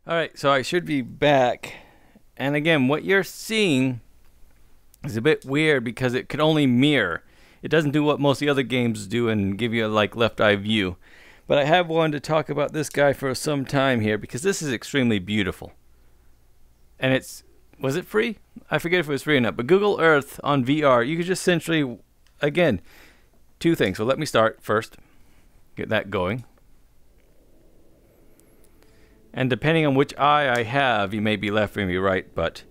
Alright, so I should be back. And again, what you're seeing is a bit weird because it could only mirror. It doesn't do what most of the other games do and give you a left eye view. But I have wanted to talk about this guy for some time here because this is extremely beautiful. And was it free? I forget if it was free or not. But Google Earth on VR, you could just essentially, again, two things. So let me start first. Get that going. And depending on which eye I have, you may be left or may be right. But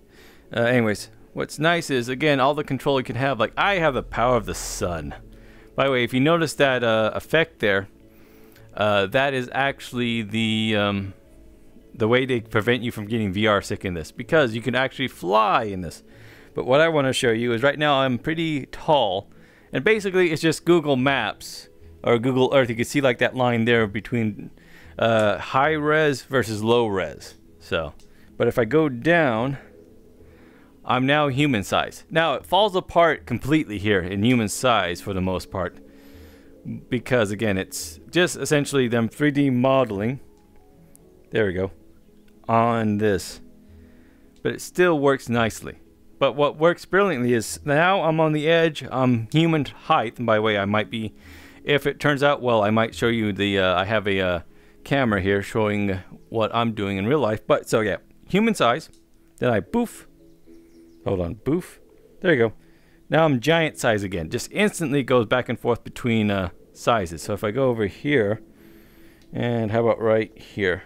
anyways, what's nice is, again, all the control you can have. Like, I have the power of the sun. By the way, if you notice that effect there, that is actually the way they prevent you from getting VR sick in this. Because you can actually fly in this. But what I want to show you is right now I'm pretty tall. And basically it's just Google Maps or Google Earth. You can see like that line there between high res versus low res. So, but if I go down, I'm now human size. Now it falls apart completely here in human size for the most part, because again it's just essentially them 3D modeling. There we go on this, but it still works nicely. But what works brilliantly is now I'm on the edge. I'm human height, and by the way, I might be, if it turns out well, I might show you the I have a camera here showing what I'm doing in real life. But so yeah, human size. Then I boof. Hold on, boof. There you go. Now I'm giant size again. Just instantly goes back and forth between sizes. So if I go over here, and how about right here?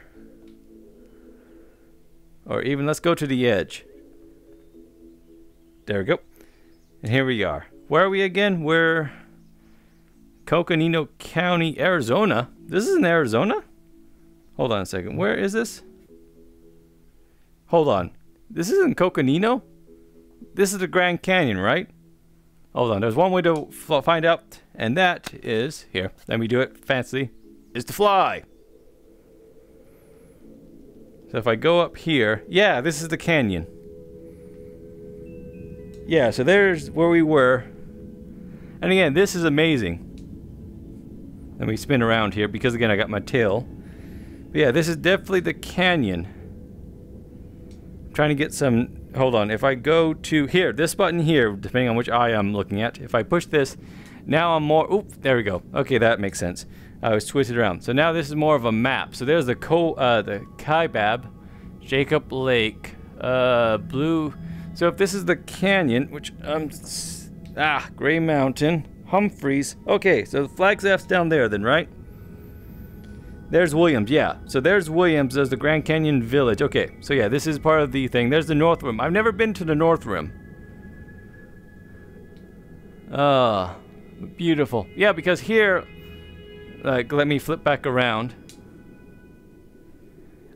Or even let's go to the edge. There we go. And here we are. Where are we again? We're Coconino County, Arizona. This is in Arizona? Hold on a second. Where is this? Hold on. This is in Coconino? This is the Grand Canyon, right? Hold on. There's one way to find out, and that is here. Let me do it fancy. Is to fly. So if I go up here, yeah, this is the canyon. Yeah, so there's where we were. And again, this is amazing. Let me spin around here because again I got my tail. But yeah, this is definitely the canyon. I'm trying to get some, hold on, if I go to here, this button here, depending on which eye I'm looking at, if I push this, now I'm more, oop, there we go. Okay, that makes sense. I was twisted around. So now this is more of a map. So there's the Kaibab, Jacob Lake, Blue. So if this is the canyon, which Gray Mountain, Humphreys. Okay, so the Flagstaff's down there then, right? There's Williams, yeah. So there's Williams, there's the Grand Canyon Village. Okay, so yeah, this is part of the thing. There's the North Rim. I've never been to the North Rim. Beautiful. Yeah, because here, like, let me flip back around.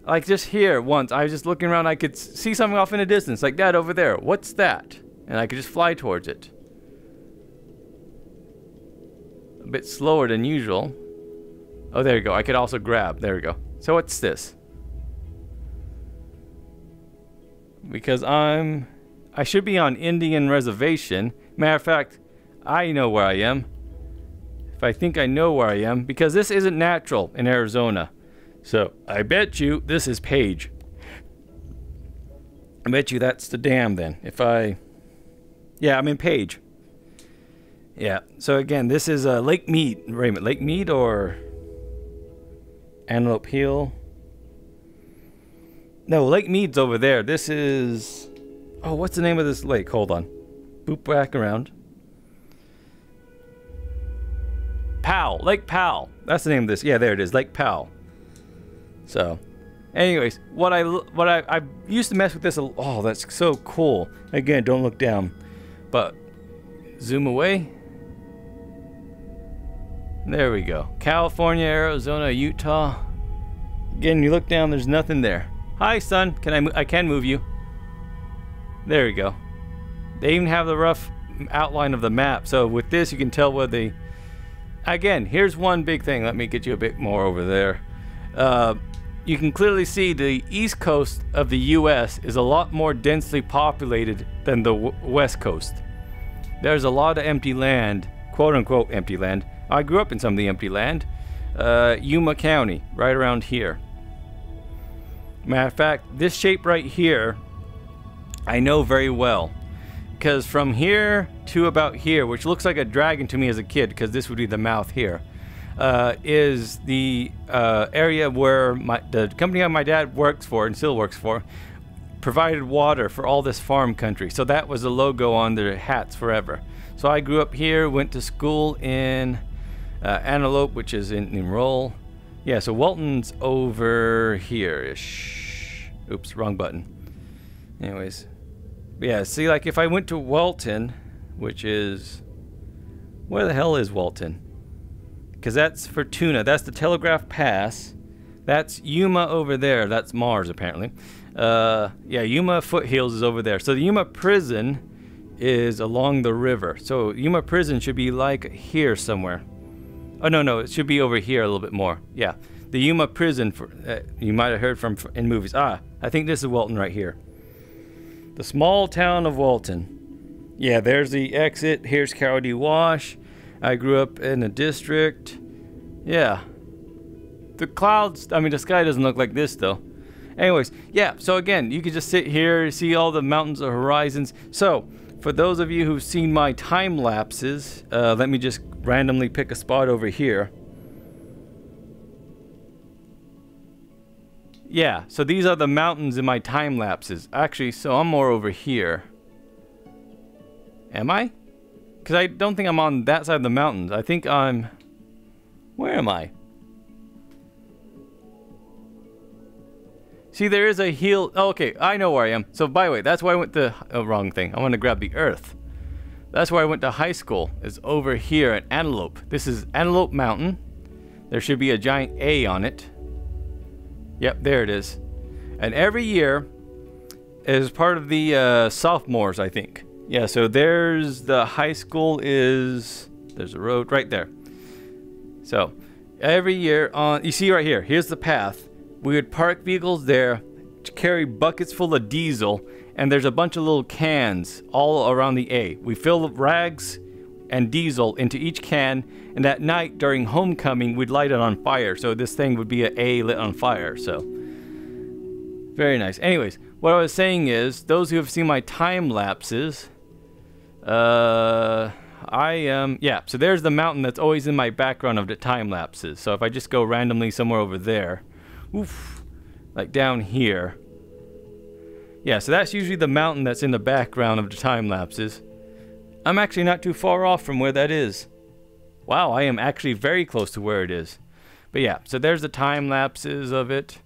Like just here once, I was just looking around, I could see something off in the distance, like that over there. What's that? And I could just fly towards it. A bit slower than usual. Oh, there you go. I could also grab. There we go. So what's this? Because I should be on Indian Reservation. Matter of fact, I know where I am. If I think I know where I am, because this isn't natural in Arizona. So, I bet you this is Page. I bet you that's the dam then. Yeah, I'm in Page. Yeah, so again, this is Lake Mead. Wait a minute, Lake Mead or Antelope Hill? No, Lake Mead's over there. This is, oh, what's the name of this lake? Hold on. Boop back around. Powell, Lake Powell. That's the name of this. Yeah, there it is, Lake Powell. So, anyways, what I used to mess with this. Oh, that's so cool. Again, don't look down, but zoom away. There we go. California, Arizona, Utah. Again, you look down. There's nothing there. Hi, son. I can move you. There we go. They even have the rough outline of the map. So with this, you can tell where they. Again, here's one big thing. Let me get you a bit more over there. You can clearly see the east coast of the US is a lot more densely populated than the west coast. There's a lot of empty land, quote unquote empty land. I grew up in some of the empty land. Yuma County, right around here. Matter of fact, this shape right here, I know very well. Because from here to about here, which looks like a dragon to me as a kid, because this would be the mouth here, is the area where the company my dad works for and still works for provided water for all this farm country. So that was the logo on their hats forever. So I grew up here, went to school in Antelope, which is in Roll. Yeah, so Walton's over here-ish. Oops, wrong button. Anyways. Yeah, see, like if I went to Walton, which is... Where the hell is Walton? Because that's Fortuna. That's the Telegraph Pass. That's Yuma over there. That's Mars, apparently. Yeah, Yuma Foothills is over there. So the Yuma Prison is along the river. So Yuma Prison should be like here somewhere. Oh, no, it should be over here a little bit more. Yeah, the Yuma Prison, you might have heard from in movies. I think this is Walton right here. The small town of Walton. Yeah, there's the exit. Here's Cowdy Wash. I grew up in a district. Yeah. The clouds, I mean, the sky doesn't look like this, though. Anyways, yeah, so again, you could just sit here, see all the mountains or horizons. So, for those of you who've seen my time lapses, let me just randomly pick a spot over here. Yeah, so these are the mountains in my time lapses. Actually, so I'm more over here. Am I? Because I don't think I'm on that side of the mountains. I think I'm... Where am I? See, there is a hill. Oh, okay, I know where I am. So, by the way, that's why I went to... Oh, wrong thing. I want to grab the earth. That's where I went to high school. It's over here at Antelope. This is Antelope Mountain. There should be a giant A on it. Yep, there it is. And every year is part of the sophomores, I think. Yeah, so there's the high school is... There's a road right there. So, every year on... You see right here. Here's the path. We would park vehicles there, carry buckets full of diesel, and there's a bunch of little cans all around the A. We fill rags and diesel into each can, and at night during homecoming, we'd light it on fire. So this thing would be an A lit on fire. So, very nice. Anyways, what I was saying is, those who have seen my time lapses, yeah, so there's the mountain that's always in my background of the time lapses. So if I just go randomly somewhere over there, oof, like down here. Yeah, so that's usually the mountain that's in the background of the time lapses. I'm actually not too far off from where that is. Wow, I am actually very close to where it is. But yeah, so there's the time lapses of it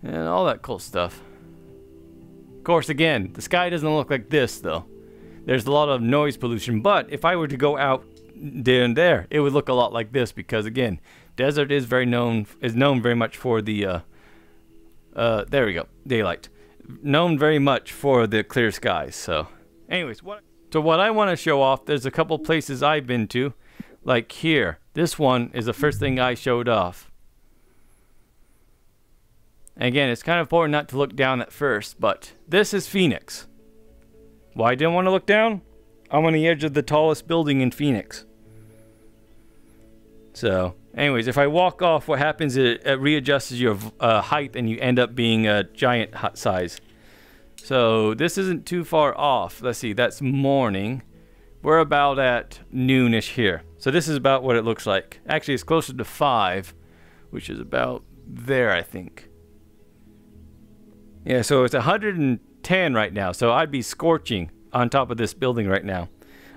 and all that cool stuff. Of course, again, the sky doesn't look like this though. There's a lot of noise pollution, but if I were to go out there, it would look a lot like this because again, desert is known very much for the there we go, daylight. Known very much for the clear skies. So anyways, what I want to show off, there's a couple places I've been to, like here. This one is the first thing I showed off. Again, it's kind of important not to look down at first, but this is Phoenix. Why I didn't want to look down? I'm on the edge of the tallest building in Phoenix. So, anyways, if I walk off, what happens is it readjusts your height and you end up being a giant size. So, this isn't too far off. Let's see, that's morning. We're about at noonish here. So, this is about what it looks like. Actually, it's closer to 5, which is about there, I think. Yeah, so it's 110 right now. So, I'd be scorching on top of this building right now.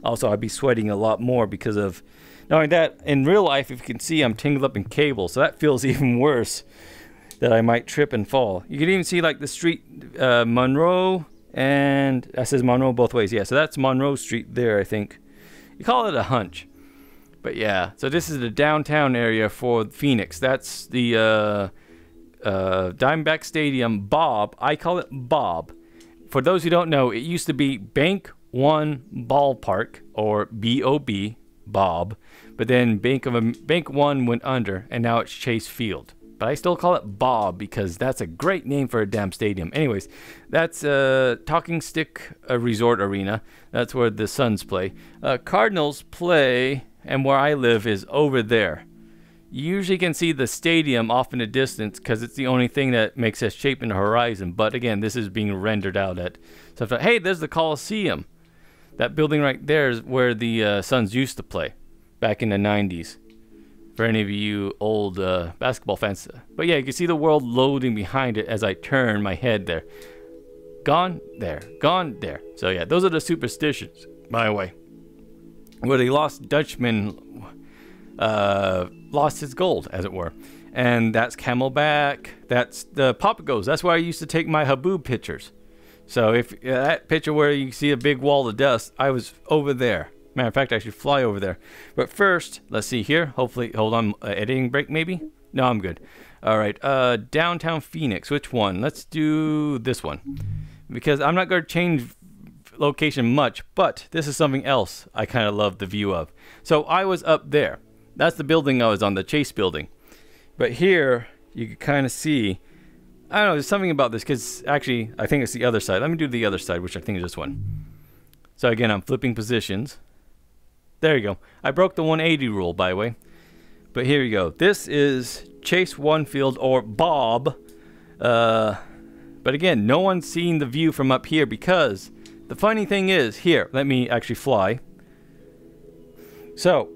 Also, I'd be sweating a lot more because of... Not only that, in real life, if you can see, I'm tangled up in cable, so that feels even worse, that I might trip and fall. You can even see like the street, Monroe, and that says Monroe both ways. Yeah, so that's Monroe Street there, I think. You call it a hunch. But yeah, so this is the downtown area for Phoenix. That's the Diamondback Stadium, Bob. I call it Bob. For those who don't know, it used to be Bank One Ballpark, or B-O-B, Bob. But then Bank One went under, and now it's Chase Field. But I still call it Bob because that's a great name for a damn stadium. Anyways, that's Talking Stick Resort Arena. That's where the Suns play. Cardinals play, and where I live is over there. You usually can see the stadium off in the distance because it's the only thing that makes a shape in the horizon. But again, this is being rendered out at stuff like, hey, there's the Coliseum. That building right there is where the Suns used to play back in the 90s. For any of you old basketball fans. But yeah, you can see the world loading behind it as I turn my head there. Gone there, gone there. So yeah, those are the superstitions, by the way. Where the lost Dutchman lost his gold, as it were. And that's Camelback. That's the Papagos. That's where I used to take my Haboob pictures. So if that picture where you see a big wall of dust, I was over there. Matter of fact, I should fly over there. But first, let's see here. Hopefully, hold on, editing break maybe? No, I'm good. All right, downtown Phoenix. Which one? Let's do this one. Because I'm not going to change location much, but this is something else I kind of love the view of. So I was up there. That's the building I was on, the Chase building. But here, you can kind of see, I don't know, there's something about this, because actually, I think it's the other side. Let me do the other side, which I think is this one. So again, I'm flipping positions. There you go. I broke the 180 rule, by the way. But here you go. This is Chase Onefield, or Bob. But again, no one's seen the view from up here, because the funny thing is, here, let me actually fly. So,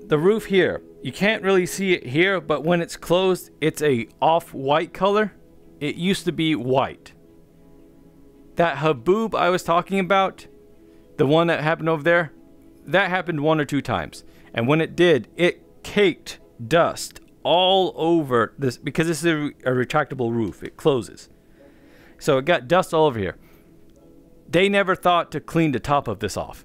the roof here, you can't really see it here, but when it's closed, it's a off-white color. It used to be white. That Haboob I was talking about, the one that happened over there, that happened 1 or 2 times. And when it did, it caked dust all over this, because this is a retractable roof. It closes. So it got dust all over here. They never thought to clean the top of this off.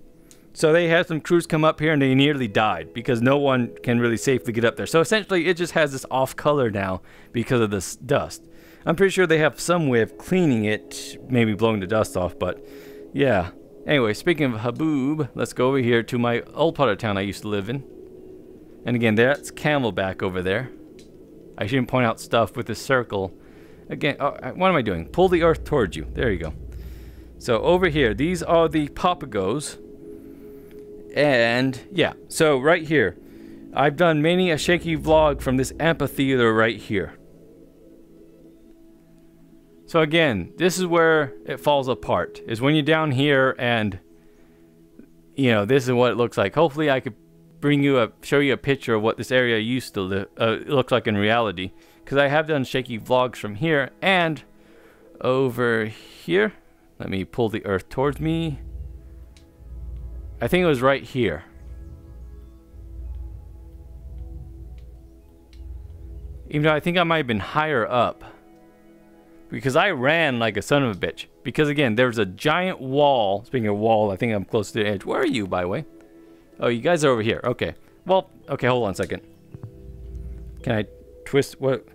So they had some crews come up here and they nearly died because no one can really safely get up there. So essentially it just has this off color now because of this dust. I'm pretty sure they have some way of cleaning it, maybe blowing the dust off, but yeah. Anyway, speaking of Haboob, let's go over here to my old part of town I used to live in. And again, that's Camelback over there. I shouldn't point out stuff with this circle. Again, what am I doing? Pull the earth towards you. There you go. So over here, these are the Papagos. And yeah, so right here, I've done many a shaky vlog from this amphitheater right here. So again, this is where it falls apart, is when you're down here and, you know, this is what it looks like. Hopefully I could show you a picture of what this area used to look like in reality. Because I have done shaky vlogs from here and over here. Let me pull the earth towards me. I think it was right here. Even though I think I might have been higher up. Because I ran like a son of a bitch. Because again, there's a giant wall. Speaking of wall, I think I'm close to the edge. Where are you, by the way? Oh, you guys are over here. Okay. Well, okay, hold on a second. Can I twist what?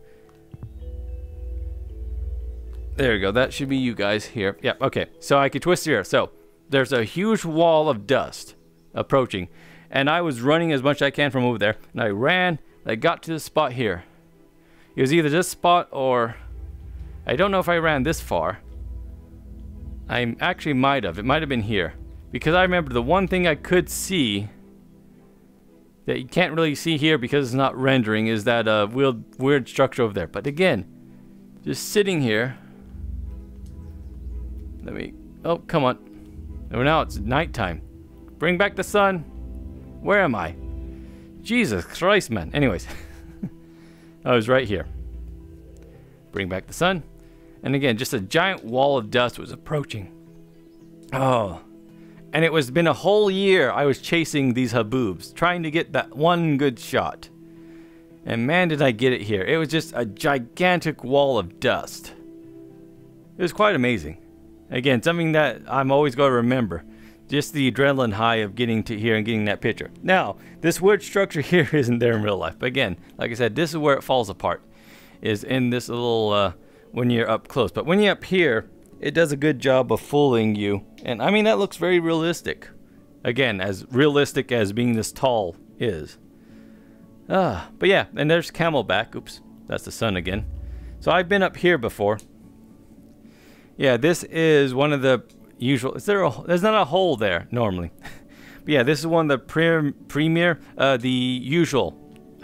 There you go. That should be you guys here. Yeah, okay. So I could twist here. So there's a huge wall of dust approaching. And I was running as much as I can from over there. And I ran. I got to the spot here. It was either this spot or... I don't know if I ran this far. I actually might have. It might have been here. Because I remember the one thing I could see that you can't really see here because it's not rendering is that weird structure over there. But again, just sitting here. Let me... Oh, come on. Oh, now it's nighttime. Bring back the sun. Where am I? Jesus Christ, man. Anyways. I was right here. Bring back the sun. And again, just a giant wall of dust was approaching. Oh. And it was been a whole year I was chasing these Haboobs, trying to get that one good shot. And man, did I get it here. It was just a gigantic wall of dust. It was quite amazing. Again, something that I'm always going to remember. Just the adrenaline high of getting to here and getting that picture. Now, this weird structure here isn't there in real life. But again, like I said, this is where it falls apart. Is in this little, when you're up close. But when you're up here, it does a good job of fooling you. And I mean, that looks very realistic. Again, as realistic as being this tall is. But yeah, and there's Camelback. Oops, that's the sun again. So I've been up here before. Yeah, this is one of the usual... there's not a hole there, normally. But yeah, this is one of the premier, the usual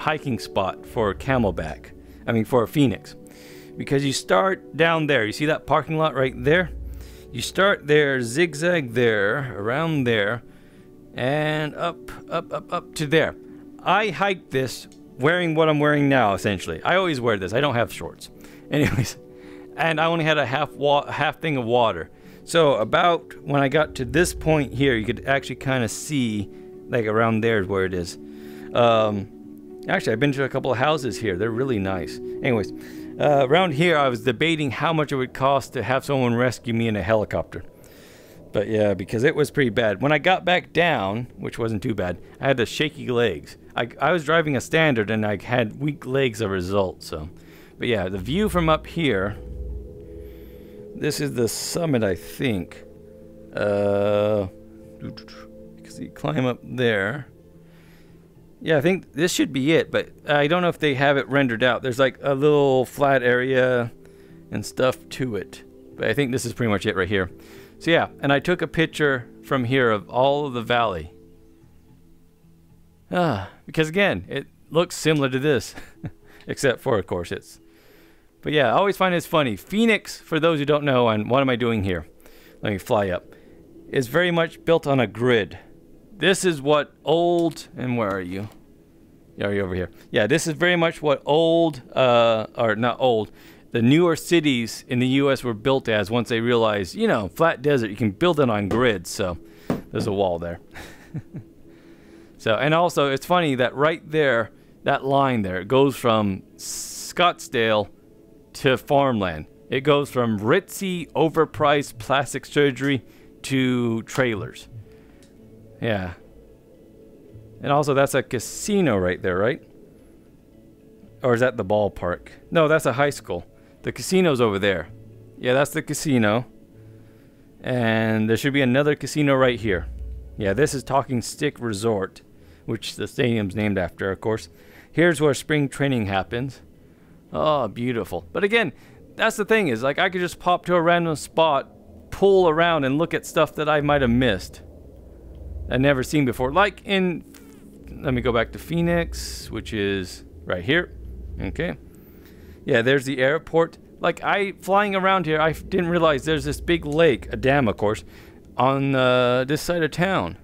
hiking spot for Camelback. I mean, for Phoenix. Because you start down there. You see that parking lot right there? You start there, zigzag there, around there, and up to there. I hiked this wearing what I'm wearing now, essentially. I always wear this. I don't have shorts. Anyways, and I only had a half thing of water. So about when I got to this point here, you could actually kind of see, like around there is where it is. Actually, I've been to a couple of houses here. They're really nice. Anyways, around here, I was debating how much it would cost to have someone rescue me in a helicopter. But yeah, because it was pretty bad. When I got back down, which wasn't too bad, I had the shaky legs. I was driving a standard and I had weak legs as a result. So, but yeah, the view from up here. This is the summit, I think. Because you climb up there. Yeah, I think this should be it, but I don't know if they have it rendered out. There's like a little flat area and stuff to it. But I think this is pretty much it right here. So yeah, and I took a picture from here of all of the valley. Because again, it looks similar to this. Except for, of course, it's... But yeah, I always find this funny. Phoenix, for those who don't know, and what am I doing here? Let me fly up. Is very much built on a grid. This is what old... And where are you? Yeah, are you over here? Yeah, this is very much what old... or not old... The newer cities in the U.S. were built as once they realized, you know, flat desert, you can build it on grids. So there's a wall there. So, and also it's funny that right there, that line there, it goes from Scottsdale to farmland. It goes from ritzy, overpriced plastic surgery to trailers. Yeah. And also that's a casino right there, right? Or is that the ballpark? No, that's a high school. The casino's over there. Yeah, that's the casino. And there should be another casino right here. Yeah, this is Talking Stick Resort, which the stadium's named after, of course. Here's where spring training happens. Oh, beautiful. But again, that's the thing is, like, I could just pop to a random spot, pull around, and look at stuff that I might have missed. I've never seen before. Like in... Let me go back to Phoenix, which is right here. Okay. Yeah, there's the airport. Like, flying around here, I didn't realize there's this big lake, a dam, of course, on this side of town.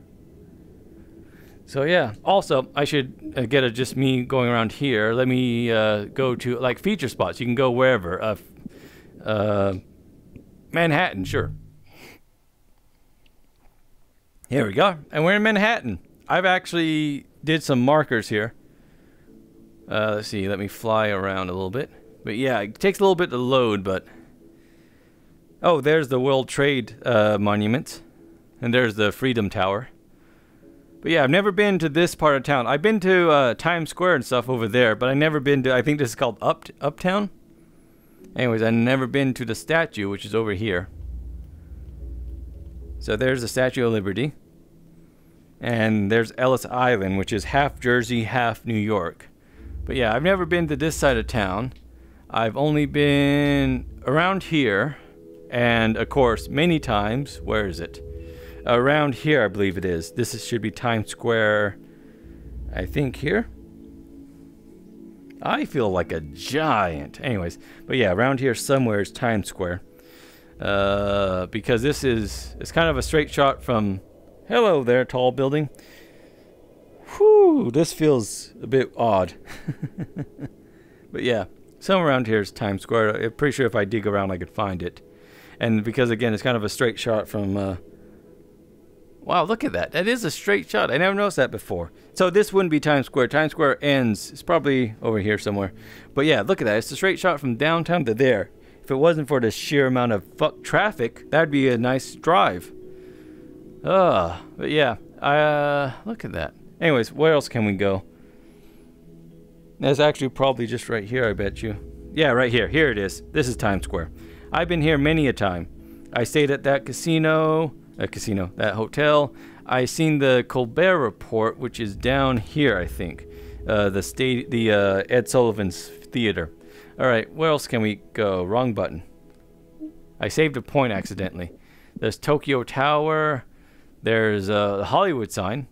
So, yeah. Also, I should get a just me going around here. Let me go to, like, feature spots. You can go wherever. Manhattan, sure. Here we go. And we're in Manhattan. I've actually did some markers here. Let's see. Let me fly around a little bit. But yeah, it takes a little bit to load, but... Oh, there's the World Trade Monument. And there's the Freedom Tower. But yeah, I've never been to this part of town. I've been to Times Square and stuff over there, but I've never been to... I think this is called Uptown? Anyways, I've never been to the statue, which is over here. So there's the Statue of Liberty. And there's Ellis Island, which is half Jersey, half New York. But yeah, I've never been to this side of town. I've only been around here, and of course, many times, where is it? Around here, I believe it is. Should be Times Square, I think here. I feel like a giant. Anyways, but yeah, around here somewhere is Times Square. Because it's kind of a straight shot from, hello there, tall building. Whew, this feels a bit odd. But yeah. Somewhere around here is Times Square. I'm pretty sure if I dig around I could find it. And because, again, it's kind of a straight shot from... Wow, look at that. That is a straight shot. I never noticed that before. So this wouldn't be Times Square. Times Square ends. It's probably over here somewhere. But yeah, look at that. It's a straight shot from downtown to there. If it wasn't for the sheer amount of traffic, that'd be a nice drive. But yeah. Look at that. Anyways, where else can we go? That's actually probably just right here, I bet you. Yeah, right here. Here it is. This is Times Square. I've been here many a time. I stayed at that that hotel. I seen the Colbert Report, which is down here, I think. The Ed Sullivan's Theater. All right, where else can we go? Wrong button. I saved a point accidentally. There's Tokyo Tower. There's the Hollywood sign.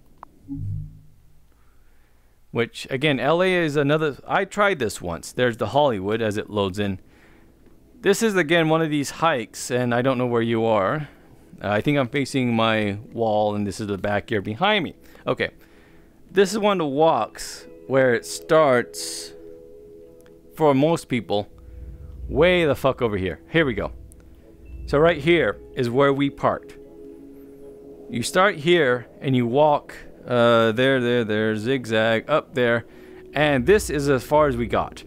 Which, again, LA is another... I tried this once. There's the Hollywood as it loads in. This is, again, one of these hikes, and I don't know where you are. I think I'm facing my wall, and this is the backyard behind me. Okay. This is one of the walks where it starts, for most people, way the fuck over here. Here we go. So right here is where we parked. You start here, and you walk... there, zigzag, up there. And this is as far as we got.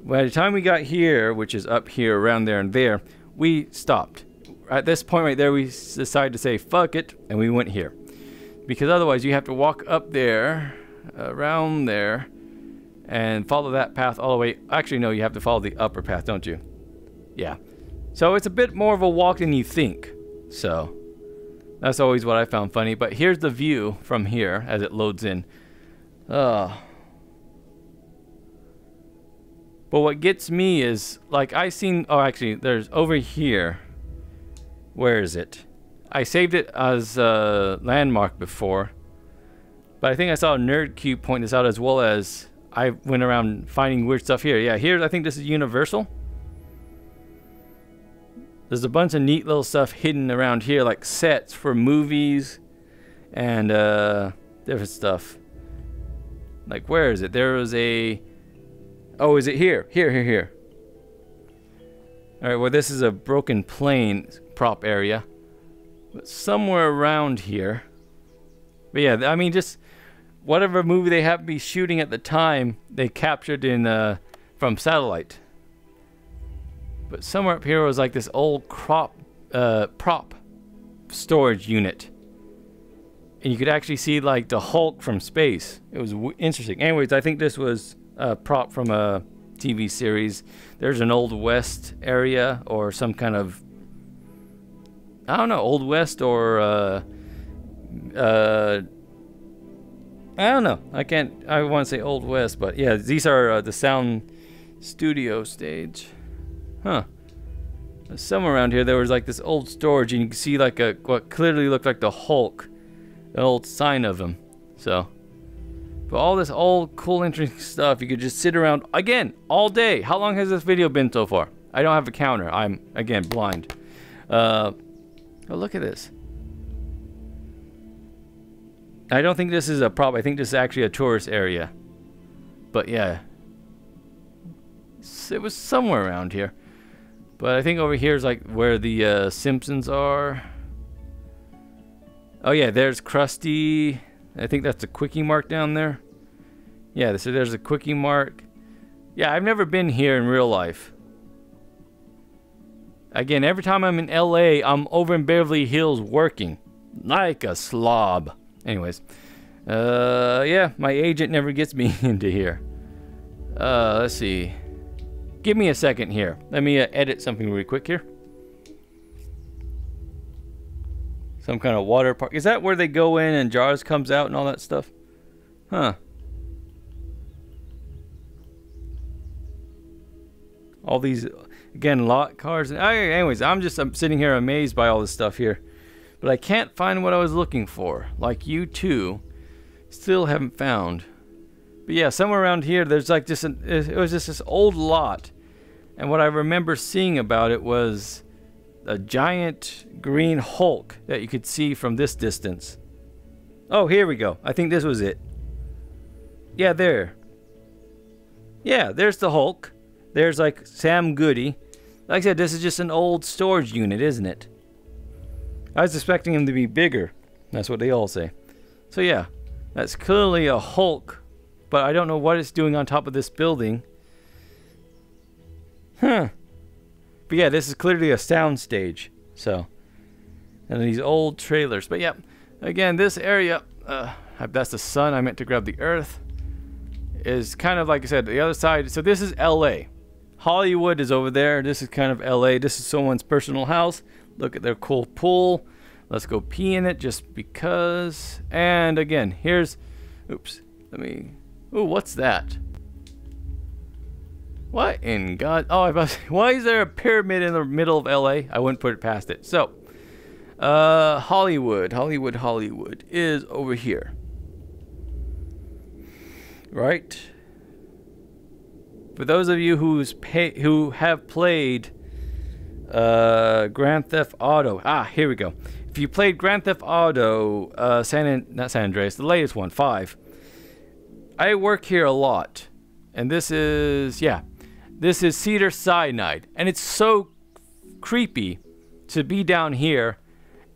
By the time we got here, which is up here, around there and there, we stopped. At this point right there, we decided to say, fuck it, and we went here. Because otherwise, you have to walk up there, around there, and follow that path all the way. Actually, no, you have to follow the upper path, don't you? Yeah. So it's a bit more of a walk than you think. So... that's always what I found funny. But here's the view from here as it loads in. But what gets me is, like, I seen... oh, actually, there's over here. Where is it? I saved it as a landmark before. But I think I saw a Nerd Cube point this out, as well as I went around finding weird stuff here. Yeah, here, I think this is Universal. There's a bunch of neat little stuff hidden around here, like sets for movies and different stuff. Like, where is it? There was a... oh, is it here? Here. Alright, well, this is a broken plane prop area. But somewhere around here. But yeah, I mean, just whatever movie they happen to be shooting at the time, they captured in from satellite. But somewhere up here was like this old prop storage unit. And you could actually see like the Hulk from space. It was interesting. Anyways, I think this was a prop from a TV series. There's an Old West area or some kind of... I don't know, Old West or... I don't know. I want to say Old West, but yeah, these are the sound studio stage. Huh. Somewhere around here there was like this old storage, and you can see like what clearly looked like the Hulk, an old sign of him. So, but all this old cool interesting stuff, you could just sit around again all day. How long has this video been so far? I don't have a counter. I'm again blind. Oh, look at this. I don't think this is a prop. I think this is actually a tourist area. But yeah, it was somewhere around here. But I think over here is like where the Simpsons are. Oh yeah, there's Krusty. I think that's a Quickie Mart down there. Yeah, so there's a Quickie Mart. Yeah, I've never been here in real life. Again, every time I'm in LA, I'm over in Beverly Hills working. Like a slob. Anyways. Yeah, my agent never gets me into here. Let's see. Give me a second here. Let me edit something really quick here. Some kind of water park. Is that where they go in and Jaws comes out and all that stuff? Huh. All these, again, lot cars. Anyways, I'm sitting here amazed by all this stuff here. But I can't find what I was looking for. Like you too. Still haven't found. But yeah, somewhere around here, there's like just it was just this old lot. And what I remember seeing about it was a giant green Hulk that you could see from this distance. Oh, here we go. I think this was it. Yeah, there. Yeah, there's the Hulk. There's like Sam Goody. Like I said, this is just an old storage unit, isn't it? I was expecting him to be bigger. That's what they all say. So yeah, that's clearly a Hulk. But I don't know what it's doing on top of this building. Huh. But yeah, this is clearly a sound stage. So, and these old trailers. But yeah, again, this area, that's the sun. I meant to grab the earth. Is kind of like I said, the other side. So this is LA. Hollywood is over there. This is kind of LA. This is someone's personal house. Look at their cool pool. Let's go pee in it just because. And again, here's, oops, let me, ooh, what's that? What in God? Oh, why is there a pyramid in the middle of LA? I wouldn't put it past it. So, Hollywood is over here. right? For those of you who have played Grand Theft Auto, here we go. If you played Grand Theft Auto, not San Andreas, the latest one, 5. I work here a lot, and this is Cedar Sinai, and it's so creepy to be down here,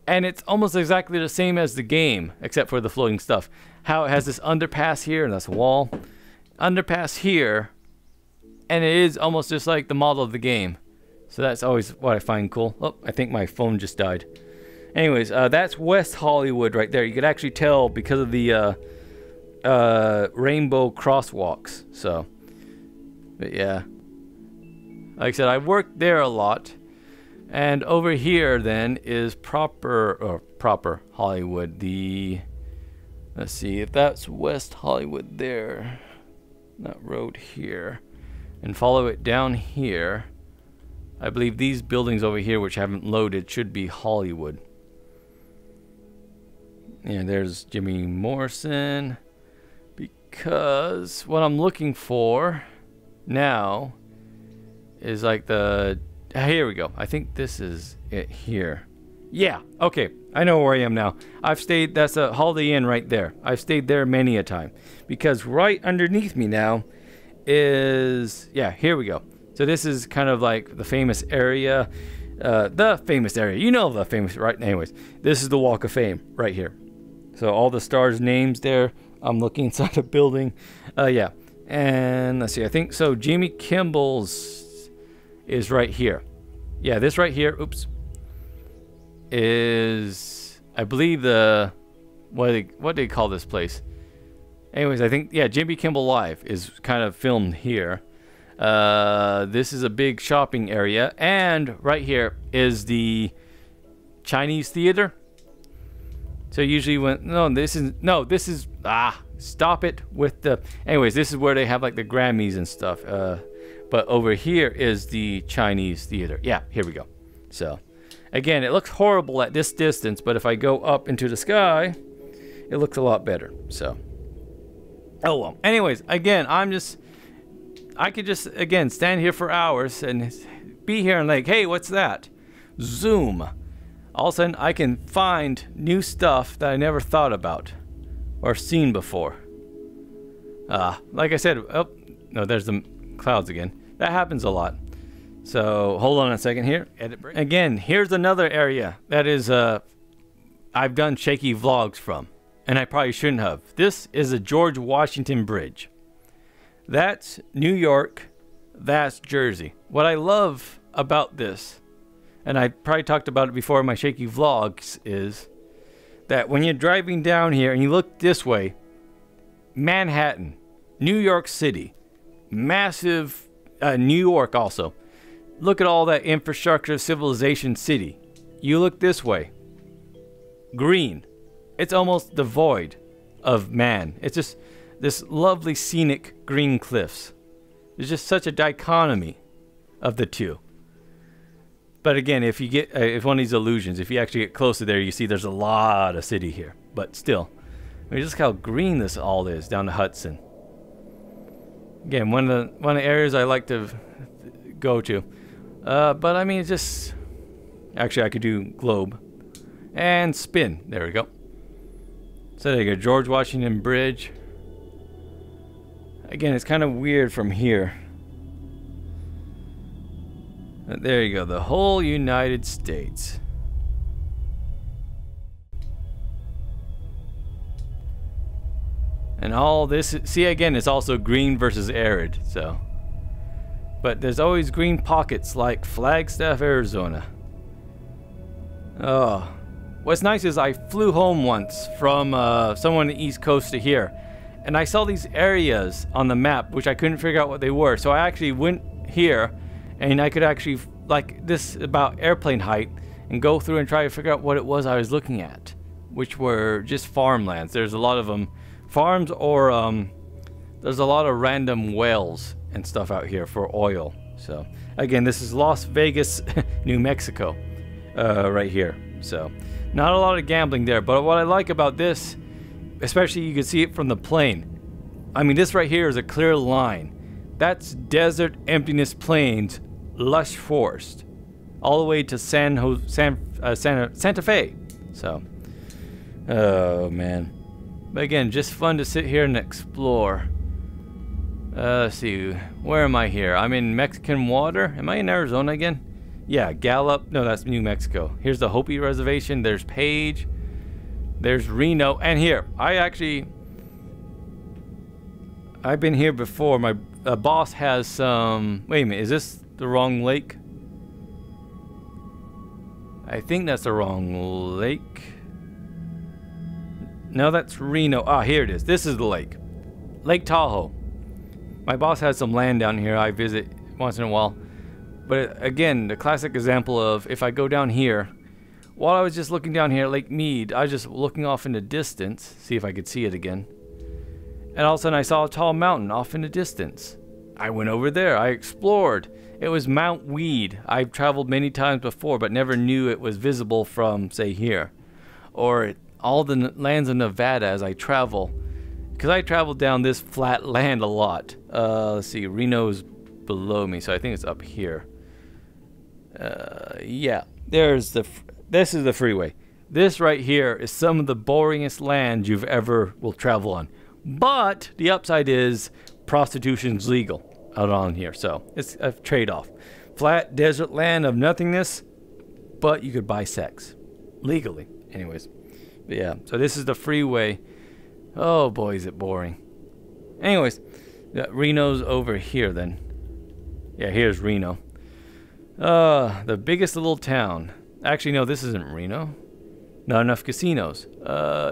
and it's almost exactly the same as the game, except for the floating stuff. How it has this underpass here, and that's a wall, underpass here, and it is almost just like the model of the game. So that's always what I find cool. Oh, I think my phone just died. Anyways, that's West Hollywood right there. You could actually tell because of the rainbow crosswalks. So, but yeah, like I said, I worked there a lot. And over here then is proper Hollywood. Let's see if that's West Hollywood there. That road here, and follow it down here. I believe these buildings over here, which haven't loaded, should be Hollywood. And there's Jimmy Morrison. Because what I'm looking for now is like here we go. I think this is it here. Yeah, okay. I know where I am now. I've stayed, that's a Holiday Inn right there. I've stayed there many a time. Because right underneath me now is, here we go. So this is kind of like the famous area. The famous area. You know the famous, right? Anyways, this is the Walk of Fame right here. So all the stars' names there. I'm looking inside a building. Yeah. And let's see. I think so. Jimmy Kimball's is right here. Yeah, this right here. Oops. Is, I believe, the what do they call this place? Anyways, I think, Jimmy Kimball Live is kind of filmed here. This is a big shopping area, and right here is the Chinese theater. So usually this is stop it with the, anyways, this is where they have like the Grammys and stuff. But over here is the Chinese theater. Yeah, here we go. So again, it looks horrible at this distance, but if I go up into the sky, it looks a lot better. So, oh well. Anyways, again, I could just, again, stand here for hours and be here and like, hey, what's that? Zoom. All of a sudden, I can find new stuff that I never thought about or seen before. Like I said, oh, no, there's the clouds again. That happens a lot. So, hold on a second here. Again, here's another area that is, I've done shaky vlogs from. And I probably shouldn't have. This is the George Washington Bridge. That's New York. That's Jersey. What I love about this, and I probably talked about it before in my shaky vlogs, is that when you're driving down here and you look this way, Manhattan, New York City, massive New York also. Look at all that infrastructure, civilization, city. You look this way, green. It's almost devoid of man. It's just this lovely scenic green cliffs. There's just such a dichotomy of the two. But again, if you get, if one of these illusions, if you actually get close to there, you see there's a lot of city here. But still, I mean, just how green this all is down the Hudson. Again, one of the areas I like to go to. But I mean, it's just, actually I could do globe and spin. There we go. So there you go, George Washington Bridge. Again, it's kind of weird from here. But there you go, the whole United States. And all this, see again, it's also green versus arid, so. But there's always green pockets like Flagstaff, Arizona. Oh. What's nice is I flew home once from somewhere on the East Coast to here. And I saw these areas on the map, which I couldn't figure out what they were. So I actually went here, and I could actually, like this about airplane height, and go through and try to figure out what it was I was looking at. Which were just farmlands. There's a lot of them. Farms or, there's a lot of random wells and stuff out here for oil. So, again, this is Las Vegas, New Mexico, right here. So, not a lot of gambling there. But what I like about this, especially you can see it from the plane, I mean, this right here is a clear line. That's desert, emptiness, plains, lush forest, all the way to Santa Fe. So, oh man. But again, just fun to sit here and explore. Let's see, where am I here? I'm in Mexican water. Am I in Arizona again? Yeah, Gallup. No, that's New Mexico. Here's the Hopi Reservation. There's Page. There's Reno. And here, I've been here before. My boss has some... Wait a minute, is this the wrong lake? I think that's the wrong lake. No, that's Reno. Ah, here it is. This is the lake. Lake Tahoe. My boss has some land down here. I visit once in a while. But again, the classic example of if I go down here, while I was just looking down here at Lake Mead, I was just looking off in the distance, see if I could see it again. And all of a sudden I saw a tall mountain off in the distance. I went over there. I explored. It was Mount Weed. I've traveled many times before, but never knew it was visible from, say, here. Or all the lands of Nevada as I travel. Because I travel down this flat land a lot. Let's see, Reno's below me, so I think it's up here. Yeah, this is the freeway. This right here is some of the boringest land you've ever will travel on. But the upside is prostitution's legal out on here, so it's a trade-off. Flat desert land of nothingness, but you could buy sex legally. Anyways, but yeah, so this is the freeway. Oh boy, is it boring. Anyways, Reno's over here then. Yeah, here's Reno. The biggest little town. Actually, no, this isn't Reno. Not enough casinos.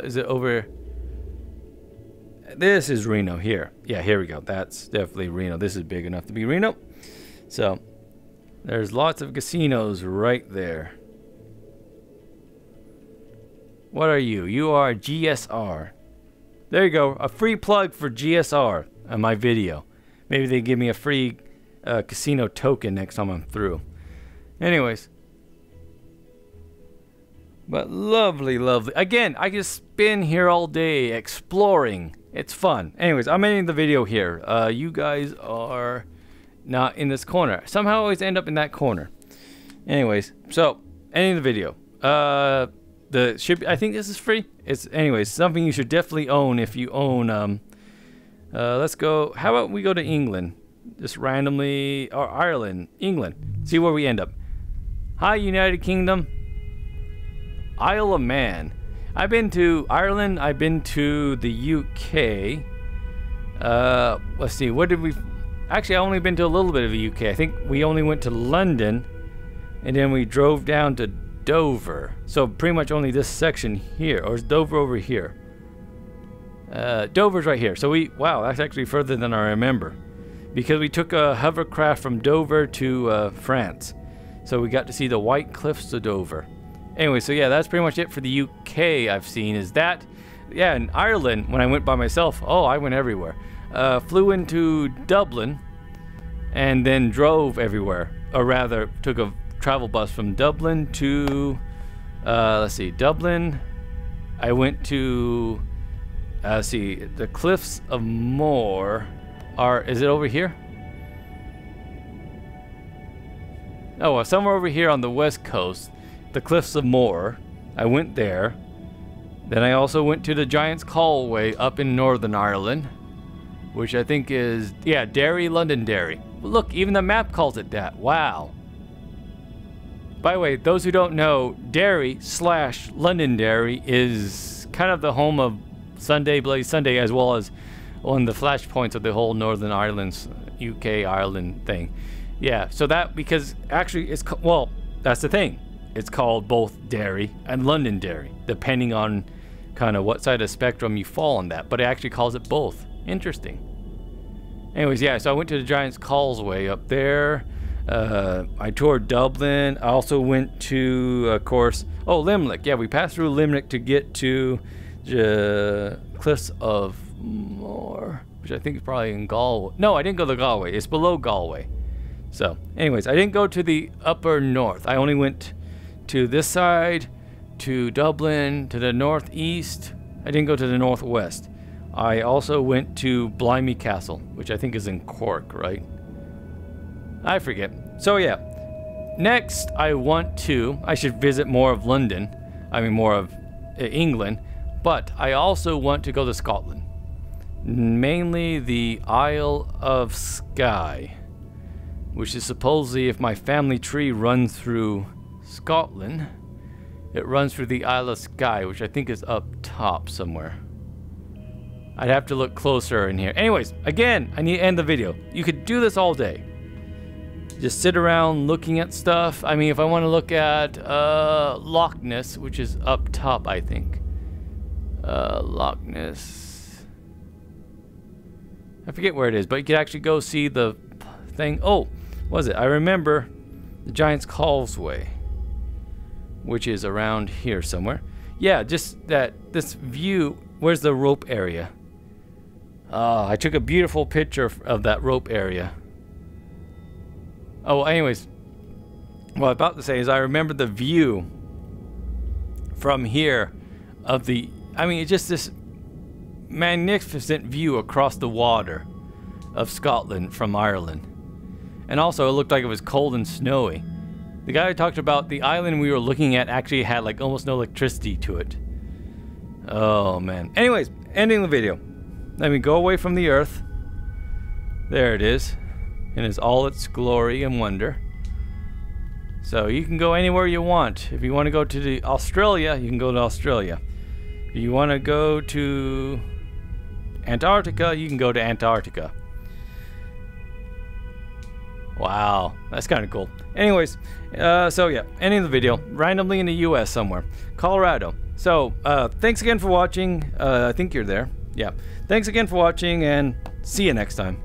Is it over? This is Reno here. Yeah, here we go. That's definitely Reno. This is big enough to be Reno. So, there's lots of casinos right there. What are you? You are GSR. There you go. A free plug for GSR on my video. Maybe they give me a free casino token next time I'm through. Anyways. But lovely, lovely. Again, I can spin here all day exploring. It's fun. Anyways, I'm ending the video here. You guys are not in this corner. Somehow I always end up in that corner. Anyways, so ending the video. I think this is free. It's anyways something you should definitely own if you own. Let's go. How about we go to England? Just randomly, or Ireland, England. See where we end up. Hi, United Kingdom. Isle of Man. I've been to Ireland. I've been to the UK. Let's see. What did we? Actually, I only been to a little bit of the UK. I think we only went to London, and then we drove down to Dover. So pretty much only this section here, or is Dover over here? Dover's right here. So wow, that's actually further than I remember, because we took a hovercraft from Dover to France. So we got to see the White Cliffs of Dover. Anyway, so yeah, that's pretty much it for the UK I've seen. Is that, yeah, in Ireland, when I went by myself, oh, I went everywhere. Flew into Dublin and then drove everywhere. Or rather, took a travel bus from Dublin to, let's see, Dublin. I went to, see, the Cliffs of Moher are, is it over here? Oh, well, somewhere over here on the west coast. The Cliffs of Moher. I went there. Then I also went to the Giant's Causeway up in Northern Ireland, which I think is, yeah, Derry, Londonderry. Look, even the map calls it that. Wow. By the way, those who don't know, Derry/Londonderry is kind of the home of Sunday Bloody Sunday, as well as one of the flashpoints of the whole Northern Ireland's UK Ireland thing. Yeah, so that, because actually it's, well, that's the thing. It's called both Derry and Londonderry, depending on kind of what side of the spectrum you fall on that. But it actually calls it both. Interesting. Anyways, yeah, so I went to the Giant's Causeway up there. I toured Dublin. I also went to, of course, oh, Limerick. Yeah, we passed through Limerick to get to the Cliffs of Moher, which I think is probably in Galway. No, I didn't go to Galway. It's below Galway. So, anyways, I didn't go to the upper north. I only went to this side, to Dublin, to the northeast. I didn't go to the northwest. I also went to Blimey Castle, which I think is in Cork, right? I forget. So yeah, next I should visit more of London. I mean more of England, but I also want to go to Scotland. Mainly the Isle of Skye, which is supposedly, if my family tree runs through Scotland, it runs through the Isle of Skye, which I think is up top somewhere. I'd have to look closer in here. Anyways, again, I need to end the video. You could do this all day. Just sit around looking at stuff. I mean, if I want to look at Loch Ness, which is up top, I think. Loch Ness. I forget where it is, but you could actually go see the thing. Oh, what was it? I remember the Giant's Causeway, which is around here somewhere. Yeah, just that this view. Where's the rope area? I took a beautiful picture of that rope area. Oh, anyways, what I'm about to say is I remember the view from here of the, I mean, it's just this magnificent view across the water of Scotland from Ireland. And also it looked like it was cold and snowy. The guy who talked about the island we were looking at actually had like almost no electricity to it. Oh man. Anyways, ending the video. Let me go away from the earth. There it is. In its all its glory and wonder. So you can go anywhere you want. If you want to go to Australia, you can go to Australia. If you want to go to Antarctica, you can go to Antarctica. Wow, that's kind of cool. Anyways, so yeah, ending the video. Randomly in the US somewhere. Colorado. So, thanks again for watching. I think you're there. Yeah. Thanks again for watching, and see you next time.